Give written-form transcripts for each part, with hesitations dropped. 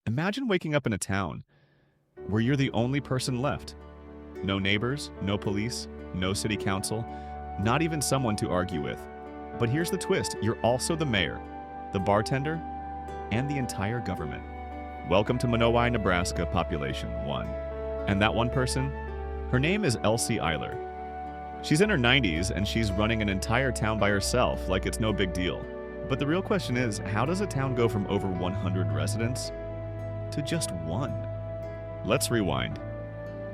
Imagine waking up in a town where you're the only person left. No neighbors, no police, no city council, not even someone to argue with. But here's the twist, you're also the mayor, the bartender, and the entire government. Welcome to Monowi, Nebraska, population 1. And that one person? Her name is Elsie Eiler. She's in her 90s and she's running an entire town by herself like it's no big deal. But the real question is, how does a town go from over 100 residents to just one? Let's rewind.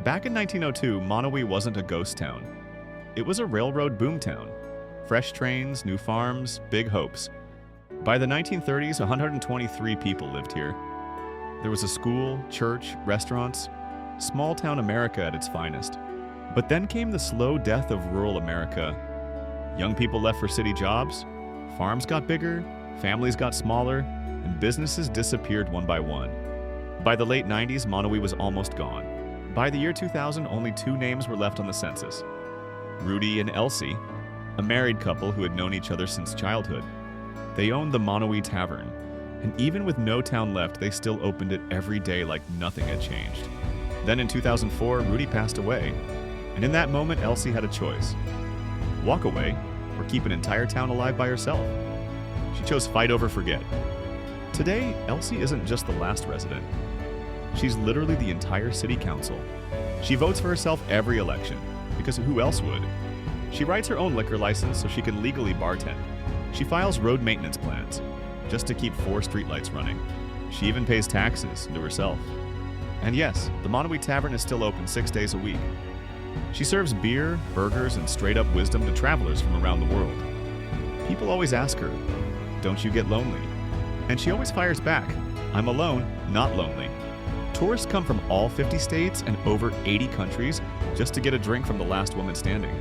Back in 1902, Monowi wasn't a ghost town. It was a railroad boomtown. Fresh trains, new farms, big hopes. By the 1930s, 123 people lived here. There was a school, church, restaurants, small town America at its finest. But then came the slow death of rural America. Young people left for city jobs, farms got bigger, families got smaller, and businesses disappeared one by one. By the late 90s, Monowi was almost gone. By the year 2000, only 2 names were left on the census. Rudy and Elsie, a married couple who had known each other since childhood. They owned the Monowi Tavern, and even with no town left, they still opened it every day like nothing had changed. Then in 2004, Rudy passed away, and in that moment, Elsie had a choice. Walk away, or keep an entire town alive by herself. She chose fight over forget. Today, Elsie isn't just the last resident. She's literally the entire city council. She votes for herself every election, because who else would? She writes her own liquor license so she can legally bartend. She files road maintenance plans, just to keep 4 streetlights running. She even pays taxes to herself. And yes, the Monowi Tavern is still open 6 days a week. She serves beer, burgers, and straight-up wisdom to travelers from around the world. People always ask her, "Don't you get lonely?" And she always fires back, "I'm alone, not lonely." Tourists come from all 50 states and over 80 countries just to get a drink from the last woman standing.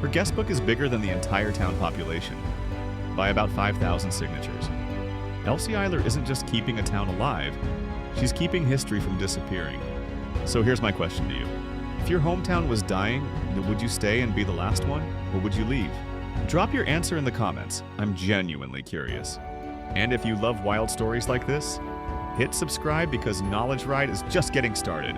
Her guest book is bigger than the entire town population, by about 5,000 signatures. Elsie Eiler isn't just keeping a town alive, she's keeping history from disappearing. So here's my question to you. If your hometown was dying, would you stay and be the last one, or would you leave? Drop your answer in the comments. I'm genuinely curious. And if you love wild stories like this, hit subscribe because Knowledge Ride is just getting started.